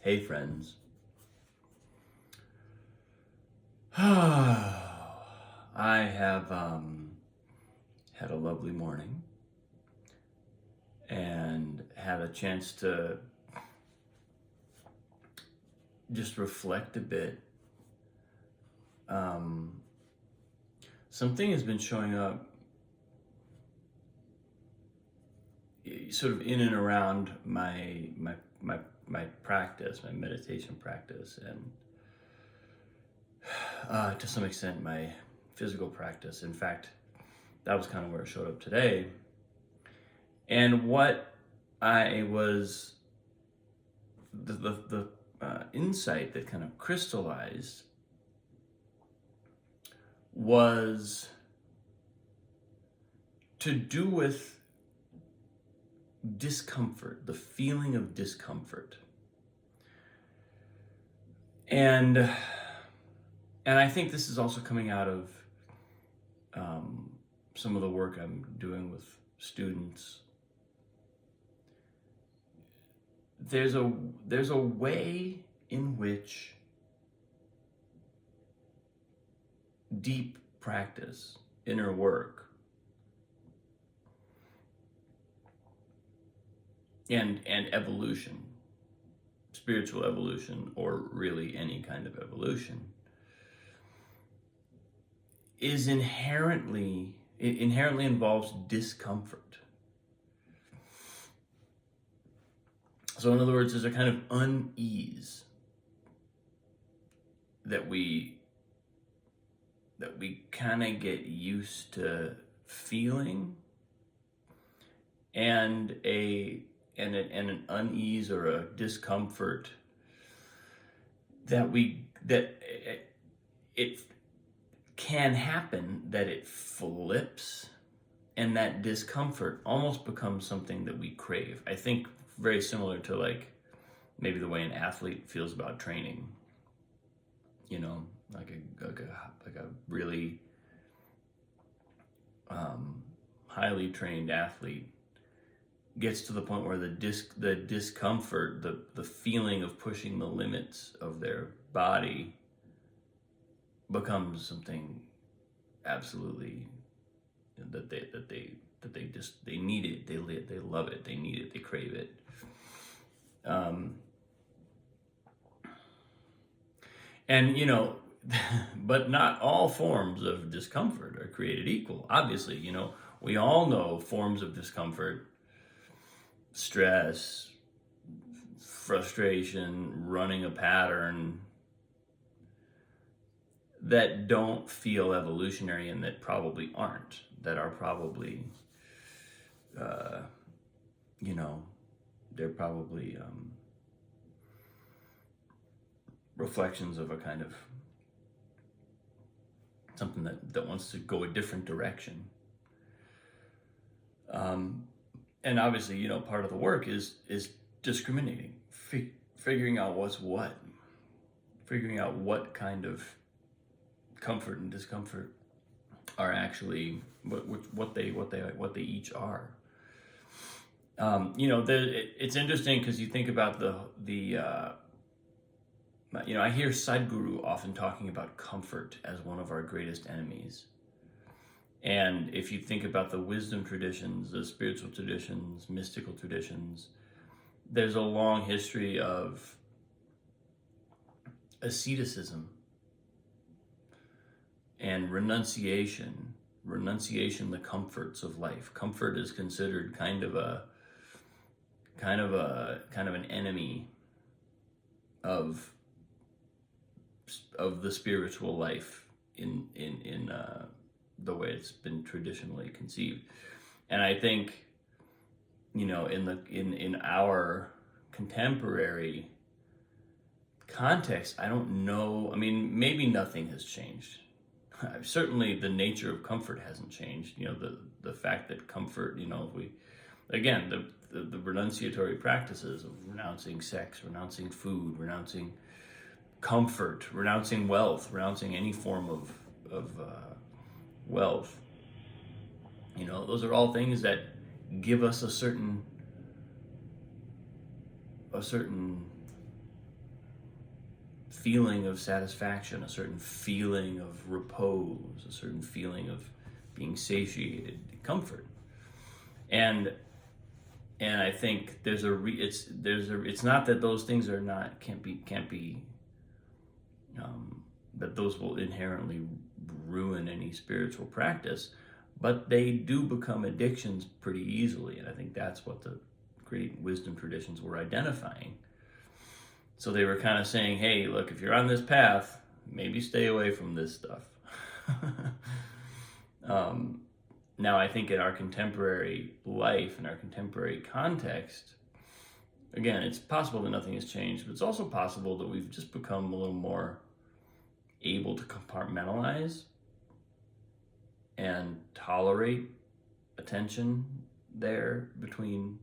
Hey friends. I have had a lovely morning and had a chance to just reflect a bit. Something has been showing up sort of in and around my practice, my meditation practice, and to some extent my physical practice. In fact, that was kind of where it showed up today. And what I was, the insight that kind of crystallized was to do with discomfort, the feeling of discomfort. And I think this is also coming out of some of the work I'm doing with students. There's a way in which deep practice, inner work, and evolution, spiritual evolution, or really any kind of evolution, is inherently involves discomfort. So in other words, there's a kind of unease that we kind of get used to feeling, and an unease or a discomfort that it can happen that it flips, and that discomfort almost becomes something that we crave. I think very similar to like maybe the way an athlete feels about training. You know, like a really highly trained athlete gets to the point where the discomfort, the feeling of pushing the limits of their body becomes something absolutely that they need it, they love it, they need it, they crave it. And you know, but not all forms of discomfort are created equal. Obviously, you know, we all know forms of discomfort: stress, frustration, running a pattern, that don't feel evolutionary, and that probably aren't, that are probably, you know, they're probably reflections of a kind of something that wants to go a different direction. And obviously, you know, part of the work is discriminating, figuring out what's what, figuring out what kind of comfort and discomfort are actually what they each are. You know, it's interesting because you think about the you know, I hear Sadhguru often talking about comfort as one of our greatest enemies. And if you think about the wisdom traditions, the spiritual traditions, mystical traditions, there's a long history of asceticism and renunciation, the comforts of life. Comfort is considered kind of an enemy of the spiritual life in the way it's been traditionally conceived. And I think, you know, in our contemporary context, I don't know, I mean, maybe nothing has changed. Certainly the nature of comfort hasn't changed. You know, the fact that comfort, you know, again, the renunciatory practices of renouncing sex, renouncing food, renouncing comfort, renouncing wealth, renouncing any form of wealth. You know, those are all things that give us a certain feeling of satisfaction, a certain feeling of repose, a certain feeling of being satiated, comfort. And I think it's not that those things are not can't be that those will inherently ruin any spiritual practice, but they do become addictions pretty easily, and I think that's what the great wisdom traditions were identifying. So they were kind of saying, hey, look, if you're on this path, maybe stay away from this stuff. Now, I think in our contemporary life, in our contemporary context, again, it's possible that nothing has changed, but it's also possible that we've just become a little more able to compartmentalize and tolerate attention there between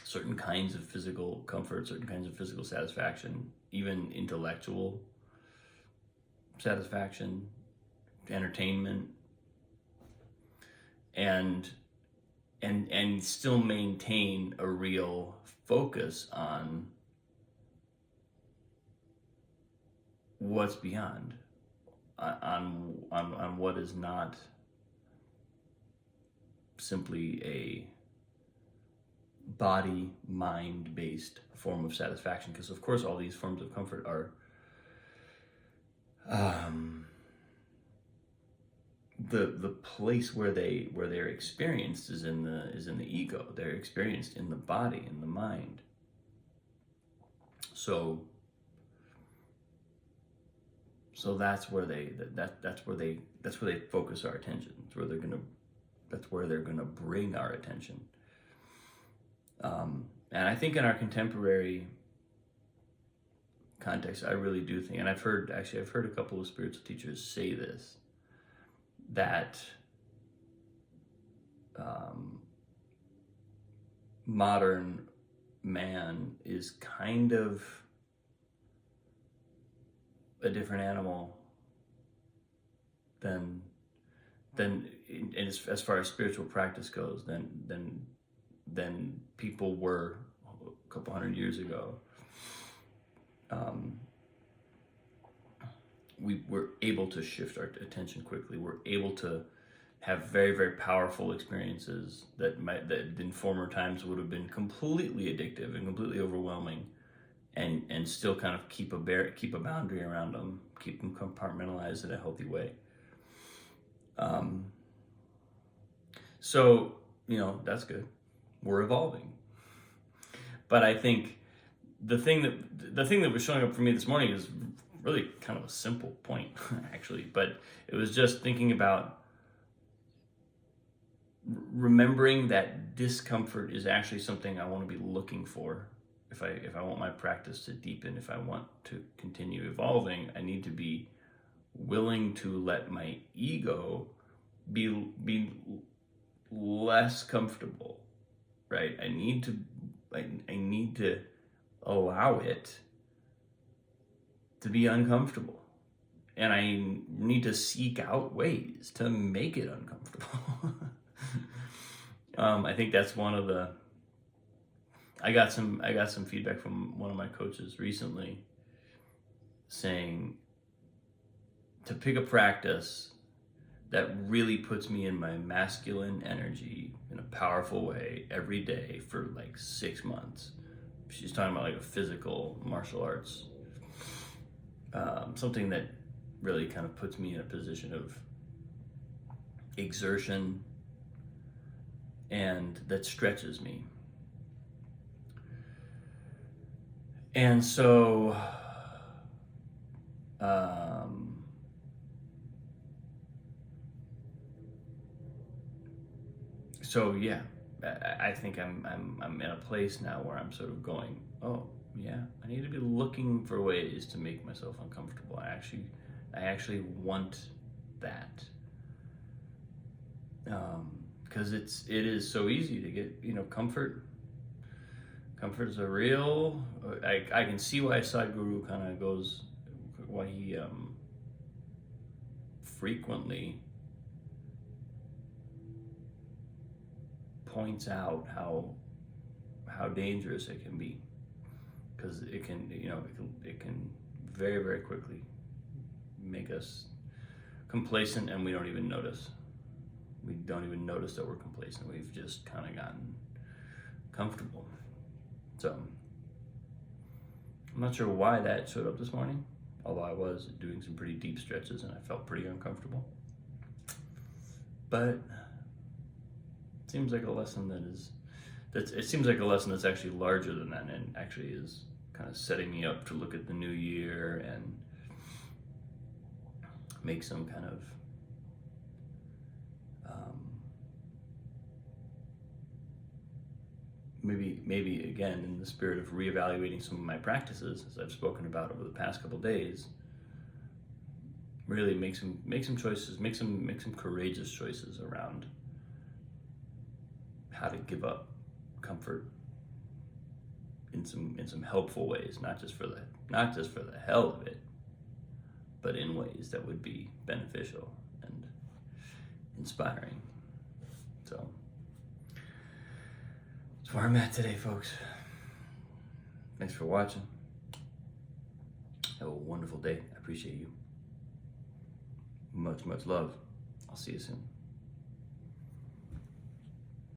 certain kinds of physical comfort, certain kinds of physical satisfaction, even intellectual satisfaction, entertainment, and still maintain a real focus on what's beyond, on what is not simply a body mind based form of satisfaction, because of course all these forms of comfort are the place where they're experienced is in the ego. They're experienced in the body, in the mind. So that's where they focus our attention. That's where they're gonna bring our attention. And I think in our contemporary context, I really do think, and I've heard a couple of spiritual teachers say this, that modern man is kind of a different animal than as far as spiritual practice goes than people were a couple hundred years ago. We were able to shift our attention quickly. We're able to have very, very powerful experiences that in former times would have been completely addictive and completely overwhelming, and still kind of keep a boundary around them, keep them compartmentalized in a healthy way. So that's good. We're evolving. But I think the thing that was showing up for me this morning is really kind of a simple point, actually. But it was just thinking about remembering that discomfort is actually something I want to be looking for. If I want my practice to deepen, if I want to continue evolving, I need to be willing to let my ego be less comfortable, right? I need to allow it to be uncomfortable, and I need to seek out ways to make it uncomfortable. I think that's one of the. I got some feedback from one of my coaches recently, saying to pick a practice that really puts me in my masculine energy in a powerful way every day for like 6 months. She's talking about like a physical martial arts, something that really kind of puts me in a position of exertion and that stretches me. And so yeah, I think I'm in a place now where I'm sort of going, oh yeah, I need to be looking for ways to make myself uncomfortable. I actually want that, because it is so easy to get comfort. Comfort is a real. I can see why Sadhguru kind of goes, why he frequently points out how dangerous it can be, because it can, it can very, very quickly make us complacent, and we don't even notice. We don't even notice that we're complacent. We've just kind of gotten comfortable. So I'm not sure why that showed up this morning, although I was doing some pretty deep stretches and I felt pretty uncomfortable. But it seems like a lesson it seems like a lesson that's actually larger than that, and actually is kind of setting me up to look at the new year and make some kind of maybe again, in the spirit of reevaluating some of my practices, as I've spoken about over the past couple of days, really make some choices, make some courageous choices around how to give up comfort in some helpful ways, not just for the hell of it, but in ways that would be beneficial and inspiring. So that's where I'm at today, folks. Thanks for watching. Have a wonderful day. I appreciate you. Much love. I'll see you soon.